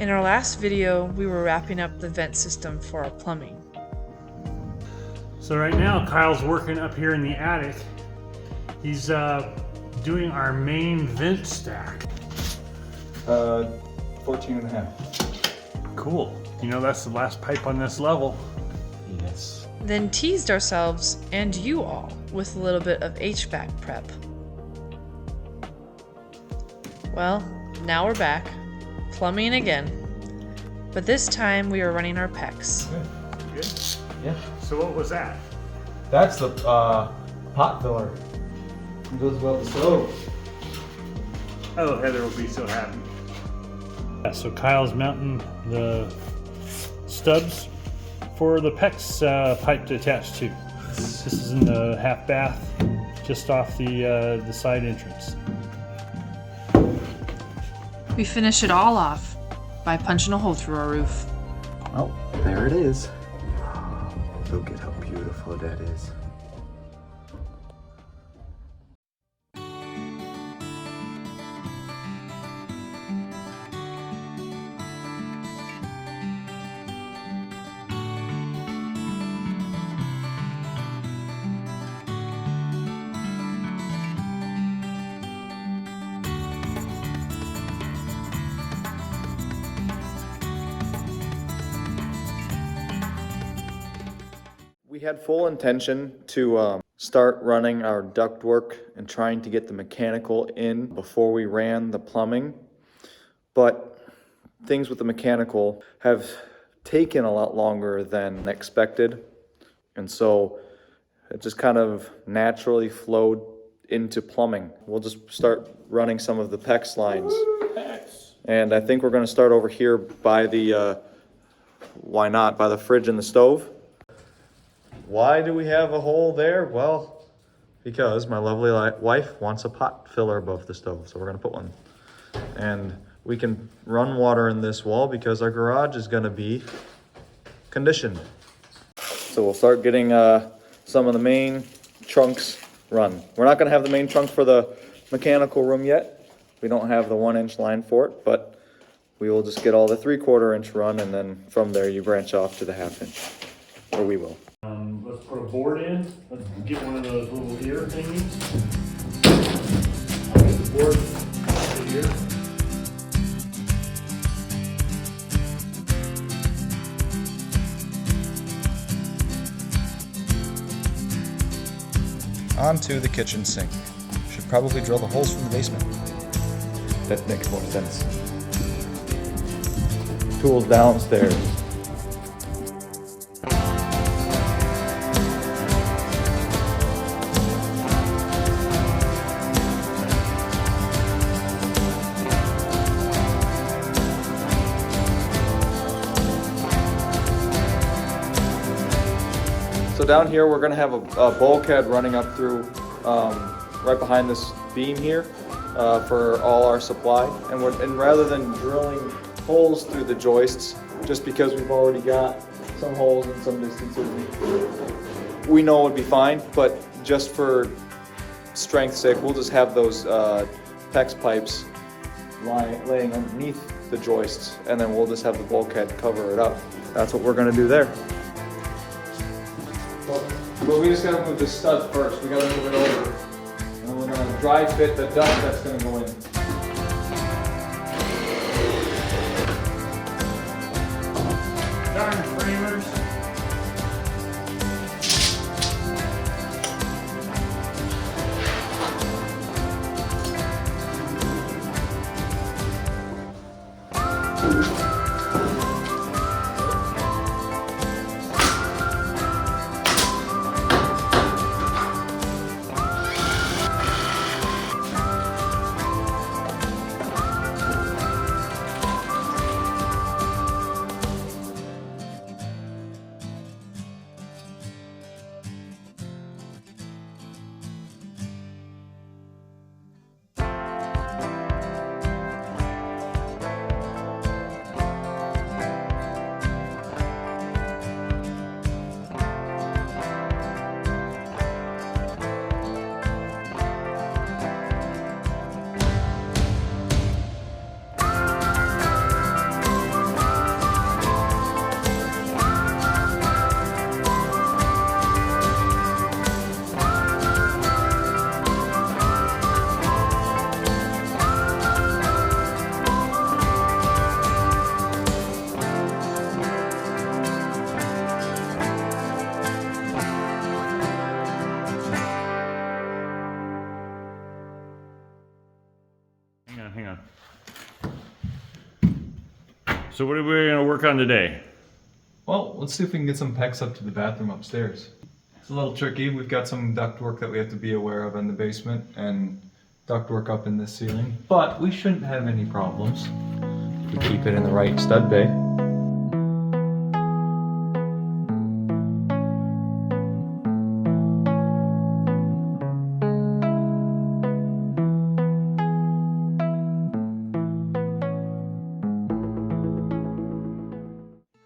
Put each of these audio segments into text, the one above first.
In our last video, we were wrapping up the vent system for our plumbing. So right now, Kyle's working up here in the attic. He's doing our main vent stack. 14 and a half. Cool. You know, that's the last pipe on this level. Yes. Then teased ourselves and you all with a little bit of HVAC prep. Well, now we're back, plumbing again, but this time we are running our Pex. Good? Yeah. So what was that? That's the pot filler. It goes above the stove. Oh, Heather will be so happy. Yeah, so Kyle's mounting the stubs for the Pex pipe to attach to. This is in the half bath, just off the side entrance. We finish it all off by punching a hole through our roof. Oh, there it is. Look at how beautiful that is. We had full intention to start running our ductwork and trying to get the mechanical in before we ran the plumbing, but things with the mechanical have taken a lot longer than expected, and so it just kind of naturally flowed into plumbing. We'll just start running some of the PEX lines. And I think we're going to start over here by the, why not, by the fridge and the stove. Why do we have a hole there? Well, because my lovely wife wants a pot filler above the stove, so we're gonna put one. And we can run water in this wall because our garage is gonna be conditioned. So we'll start getting some of the main trunks run. We're not gonna have the main trunk for the mechanical room yet. We don't have the 1-inch line for it, but we will just get all the 3/4 inch run, and then from there you branch off to the 1/2 inch, or we will. Let's put a board in. Let's get one of those little ear thingies. I'll get the board to here. Onto the kitchen sink. Should probably drill the holes from the basement. That makes more sense. Tools downstairs. So down here, we're gonna have a bulkhead running up through, right behind this beam here, for all our supply. And rather than drilling holes through the joists, just because we've already got some holes in some distances, we know it would be fine, but just for strength's sake, we'll just have those PEX pipes laying underneath the joists, and then we'll just have the bulkhead cover it up. That's what we're gonna do there. But we just gotta move this stud first. We gotta move it over. And we're gonna dry fit the duct that's gonna go in. Darn framers. So what are we going to work on today? Well, let's see if we can get some PEX up to the bathroom upstairs. It's a little tricky. We've got some ductwork that we have to be aware of in the basement and ductwork up in the ceiling, but we shouldn't have any problems. We keep it in the right stud bay.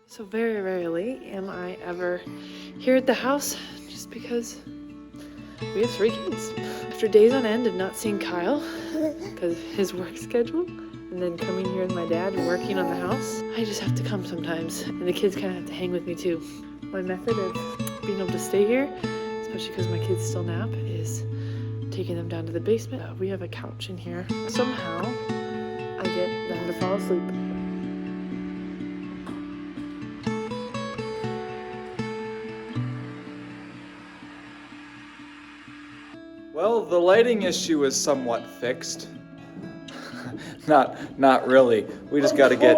So very rarely am I ever here at the house just because we have 3 kids. After days on end of not seeing Kyle because of his work schedule, and then coming here with my dad and working on the house, I just have to come sometimes. And the kids kind of have to hang with me too. My method of being able to stay here, especially because my kids still nap, is taking them down to the basement. We have a couch in here. Somehow, I get them to fall asleep. Well, the lighting issue is somewhat fixed. Not really. We just got to get,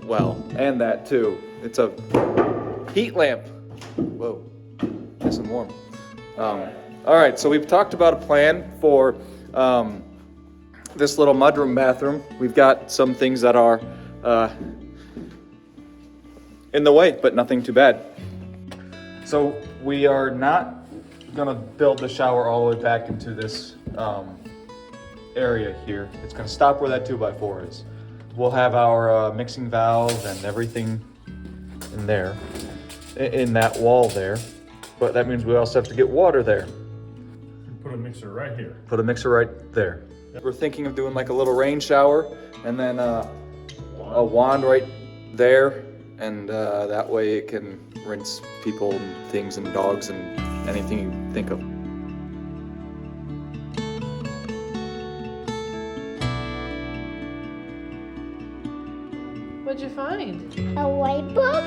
well, and that too. It's a heat lamp. Whoa, nice and warm. All right, so we've talked about a plan for this little mudroom bathroom. We've got some things that are in the way, but nothing too bad. So we are not gonna build the shower all the way back into this area here. It's gonna stop where that 2x4 is. We'll have our mixing valve and everything in there, in that wall there. But that means we also have to get water there. Put a mixer right here. Put a mixer right there. We're thinking of doing like a little rain shower and then a wand right there. And that way it can rinse people and things and dogs and anything you think of. What'd you find? A white book?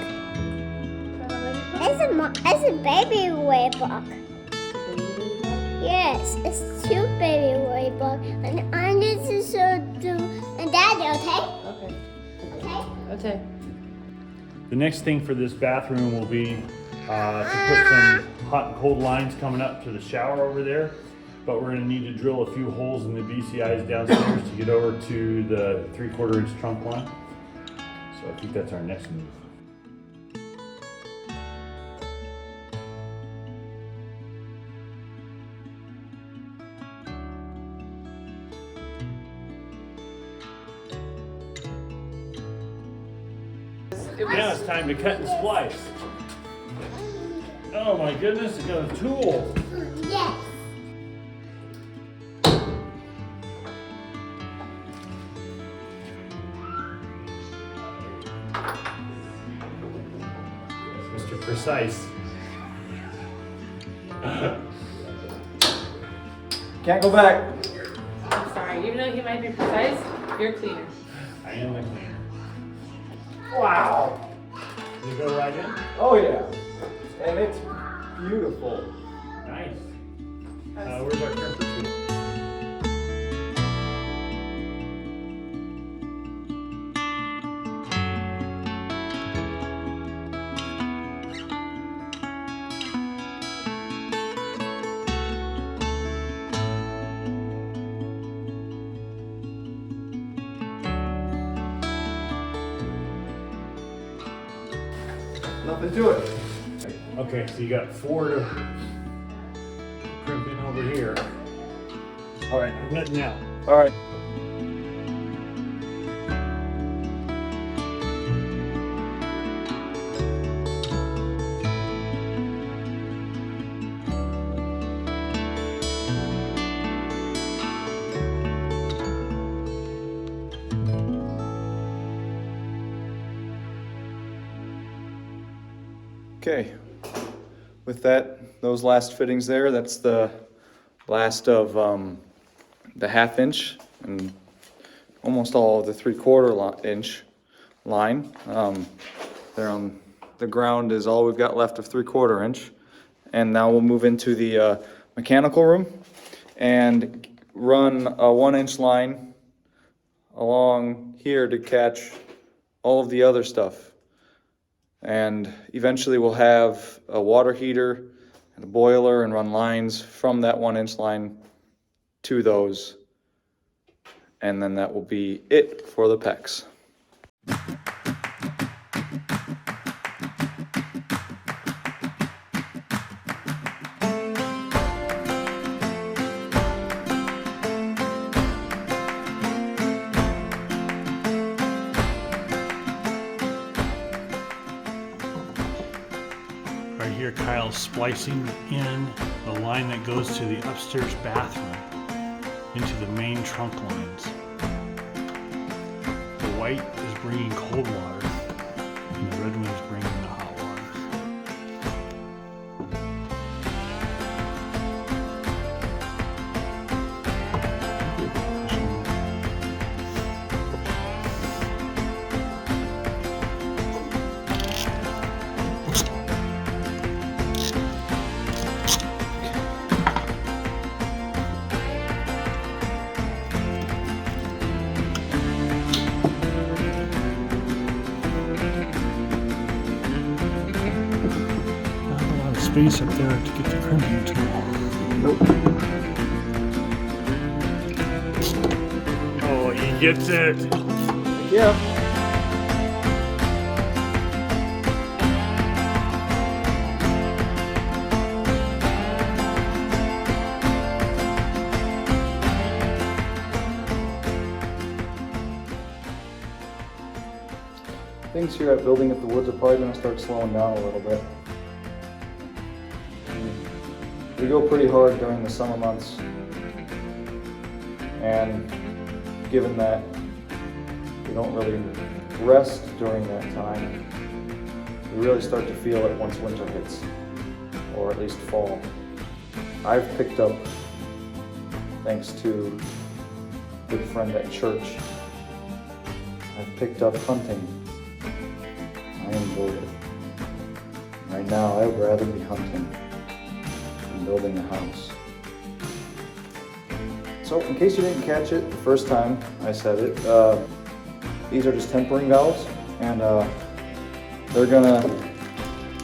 It's a baby white book. Yes, it's 2 baby white book, and I need to show to and Daddy. Okay? Okay. Okay. The next thing for this bathroom will be to put some hot and cold lines coming up to the shower over there. But we're gonna need to drill a few holes in the VCIs downstairs to get over to the 3/4 inch trunk line. So I think that's our next move. Now it's time to cut and splice. Oh my goodness, it's got a tool. Yes. Mr. Precise. Can't go back. I'm sorry, even though he might be precise, you're cleaner. I am the cleaner. Wow. Does it go right in? Oh yeah. And it's beautiful. Nice. Where's our crimper tool? Nothing to it. Okay, so you got 4 to crimp in over here. All right, I'm nutting out. All right. Okay, with that, those last fittings there, that's the last of the 1/2 inch and almost all of the 3/4 inch line. There on the ground is all we've got left of 3/4 inch. And now we'll move into the mechanical room and run a 1 inch line along here to catch all of the other stuff. And eventually we'll have a water heater and a boiler and run lines from that 1-inch line to those. And then that will be it for the PEX. Right here, Kyle's splicing in the line that goes to the upstairs bathroom into the main trunk lines. The white is bringing cold water, and the red one is bringing the hot water. Space up there to get the crimping tool. Nope. Oh, he gets it. Yeah. Things here at Building at the Woods are probably going to start slowing down a little bit. We go pretty hard during the summer months, and given that we don't really rest during that time, we really start to feel it once winter hits, or at least fall. I've picked up, thanks to a good friend at church, I've picked up hunting. I enjoy it. Right now, I would rather be hunting than building a house. So, in case you didn't catch it the first time I said it, these are just tempering valves, and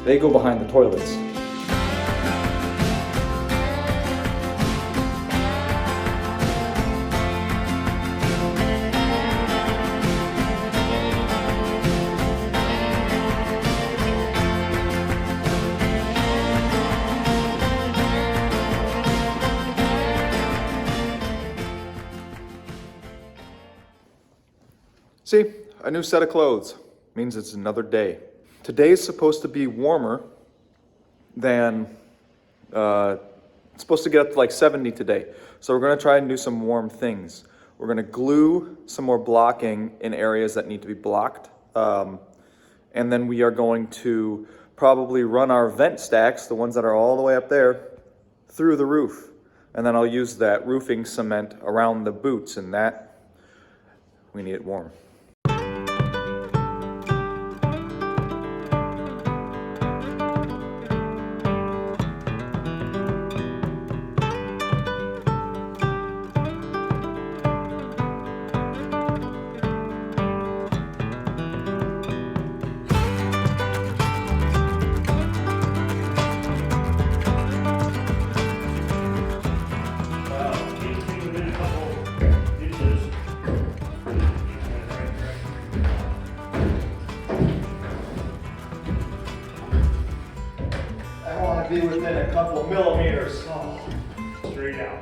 they go behind the toilets. See, a new set of clothes means it's another day. Today's supposed to be warmer than, it's supposed to get up to like 70 today. So we're gonna try and do some warm things. We're gonna glue some more blocking in areas that need to be blocked. And then we are going to probably run our vent stacks, the ones that are all the way up there, through the roof. And then I'll use that roofing cement around the boots, and that, we need it warm. Be within a couple millimeters. Oh, straight out.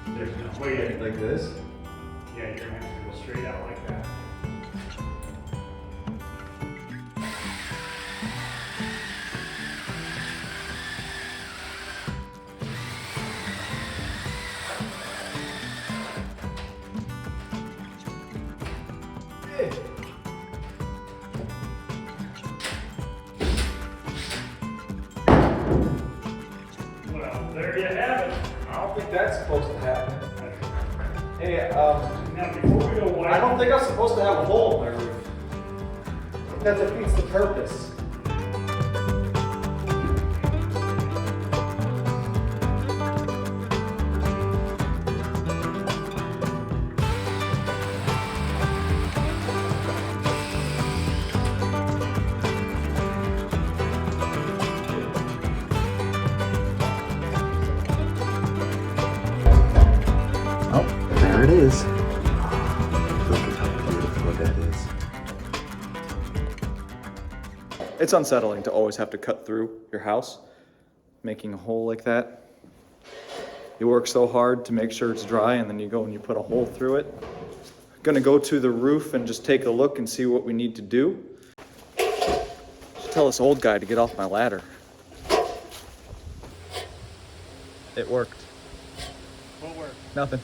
There's no way. Like this? Yeah, you're gonna have to go straight out like that. Well, there you have it. I don't think that's supposed to happen. Hey, Now, before we go wide, I don't think I'm supposed to have a hole in my roof. That defeats the purpose. There it is. Look at how beautiful that is. It's unsettling to always have to cut through your house, making a hole like that. You work so hard to make sure it's dry, and then you go and you put a hole through it. Gonna go to the roof and just take a look and see what we need to do. Should tell this old guy to get off my ladder. It worked. What worked? Nothing.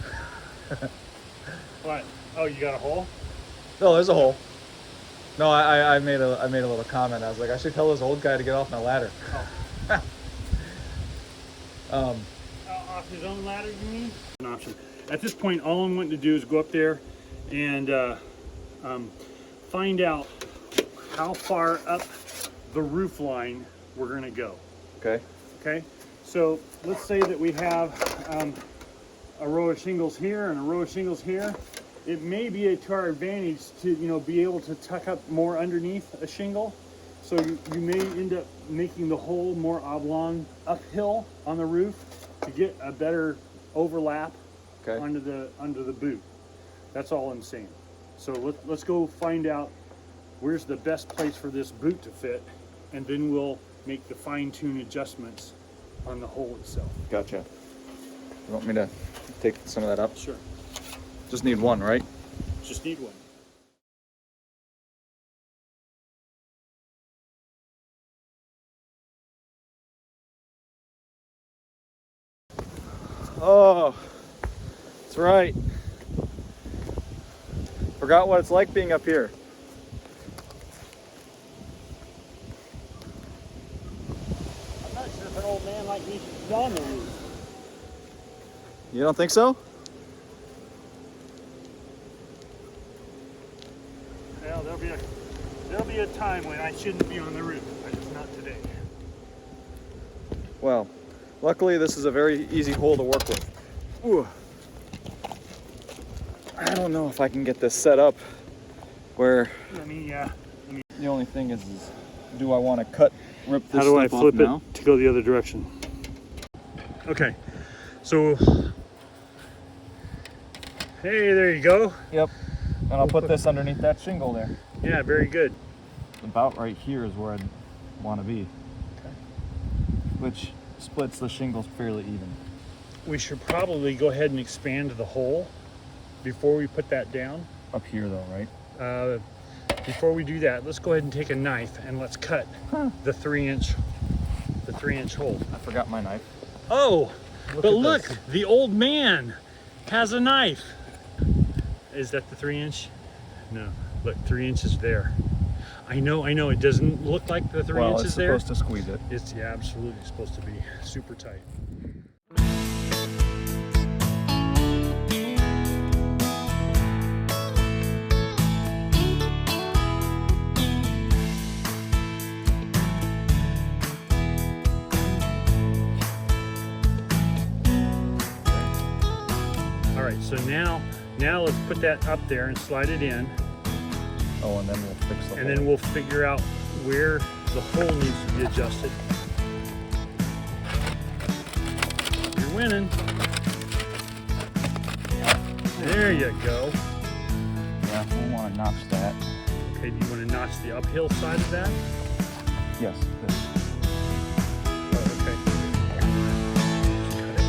What? Oh, you got a hole? No, there's a hole. No, I made a little comment. I was like, I should tell this old guy to get off my ladder. Oh. Off his own ladder, you mean? An option. At this point, all I'm wanting to do is go up there and find out how far up the roof line we're gonna go. Okay. Okay, so let's say that we have a row of shingles here and a row of shingles here. It may be to our advantage to, be able to tuck up more underneath a shingle. So you may end up making the hole more oblong uphill on the roof to get a better overlap under the boot. That's all I'm saying. So let's go find out where's the best place for this boot to fit, and then we'll make the fine-tune adjustments on the hole itself. Gotcha. You want me to take some of that up? Sure. Just need one, right? Just need one. Oh, that's right. Forgot what it's like being up here. I'm not sure if an old man like me should be on the roof. You don't think so? Well, there'll be a time when I shouldn't be on the roof, but it's not today. Well, luckily this is a very easy hole to work with. Ooh. I don't know if I can get this set up where the only thing is do I want to rip this How do I stuff flip off it now? to go the other direction? Okay, so hey, there you go. Yep. And I'll put this underneath that shingle there. Yeah, very good. About right here is where I'd want to be. Okay. Which splits the shingles fairly even. We should probably go ahead and expand the hole before we put that down. Up here though, right? Before we do that, let's go ahead and take a knife and let's cut the 3-inch hole. I forgot my knife. Oh, but at look, this. the old man has a knife. Is that the 3-inch? No, look, 3 inches there. I know, it doesn't look like the 3 inches there. Well, it's supposed to squeeze it. It's absolutely supposed to be super tight. All right, so now let's put that up there and slide it in. Oh, and then we'll fix the hole. And then we'll figure out where the hole needs to be adjusted. You're winning. There you go. Yeah, we'll want to notch that. Okay, do you want to notch the uphill side of that? Yes. This. Oh, okay. Cut it.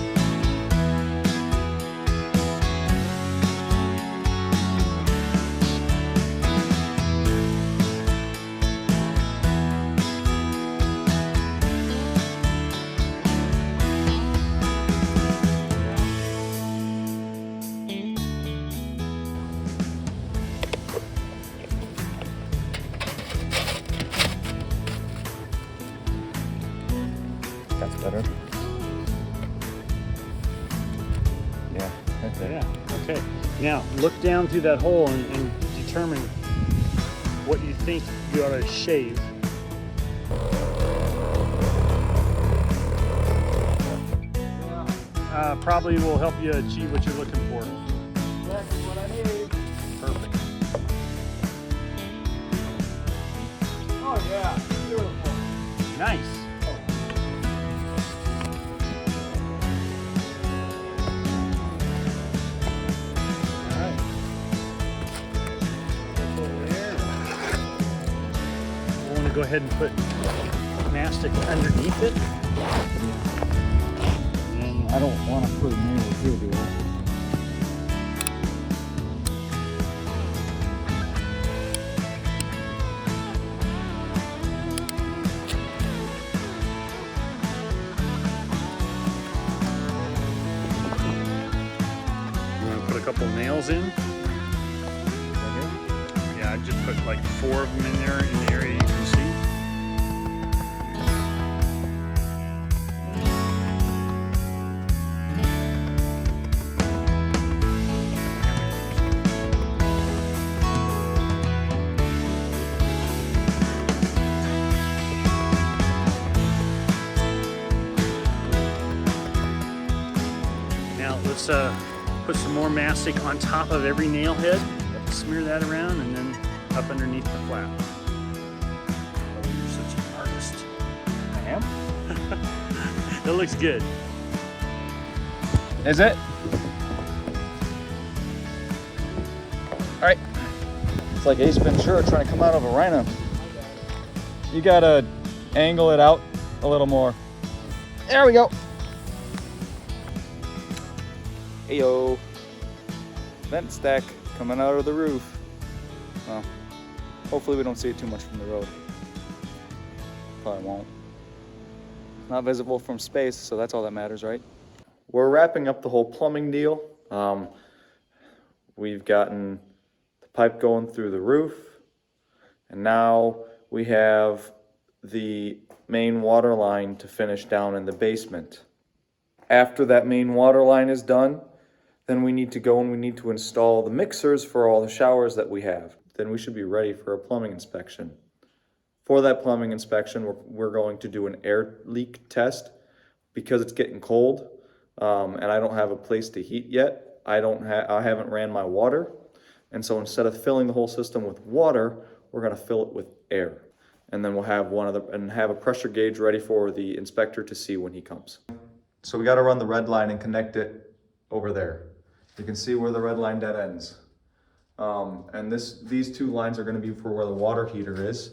That's better. Yeah, that's it. Yeah, okay. Now, look down through that hole and determine what you think you ought to shave. Probably will help you achieve what you're looking for. That's what I need. Perfect. Oh yeah, beautiful. Nice. go ahead and put mastic underneath it. And I don't want to put nails here, do I? you want to put a couple nails in. Yeah, I just put like 4 of them in there in the area you can see. Now let's put some more mastic on top of every nail head. Smear that around and then up underneath the flap. Oh, you're such an artist. I am? That looks good. Is it? Alright. It's like Ace Ventura trying to come out of a rhino. You gotta angle it out a little more. There we go. Heyo. Vent stack coming out of the roof. Well, hopefully we don't see it too much from the road. Probably won't. It's not visible from space, so that's all that matters, right? We're wrapping up the whole plumbing deal. We've gotten the pipe going through the roof, and now we have the main water line to finish down in the basement. After that main water line is done, then we need to go and we need to install the mixers for all the showers that we have. Then we should be ready for a plumbing inspection. For that plumbing inspection, we're going to do an air leak test because it's getting cold and I don't have a place to heat yet. I haven't ran my water. And so instead of filling the whole system with water, we're gonna fill it with air. And then we'll have have a pressure gauge ready for the inspector to see when he comes. So we gotta run the red line and connect it over there. You can see where the red line dead ends. And these 2 lines are gonna be for where the water heater is.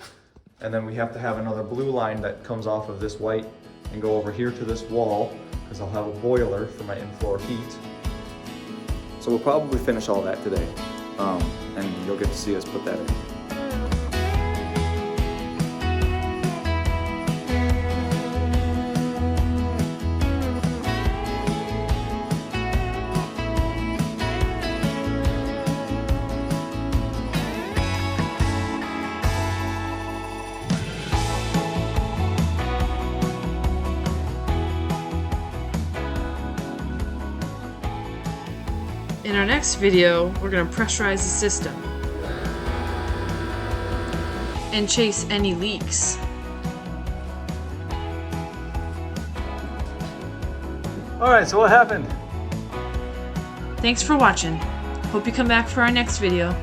And then we have to have another blue line that comes off of this white and go over here to this wall, because I'll have a boiler for my in-floor heat. So we'll probably finish all that today. And you'll get to see us put that in. In our next video, we're going to pressurize the system and chase any leaks. Alright, so what happened? Thanks for watching. Hope you come back for our next video.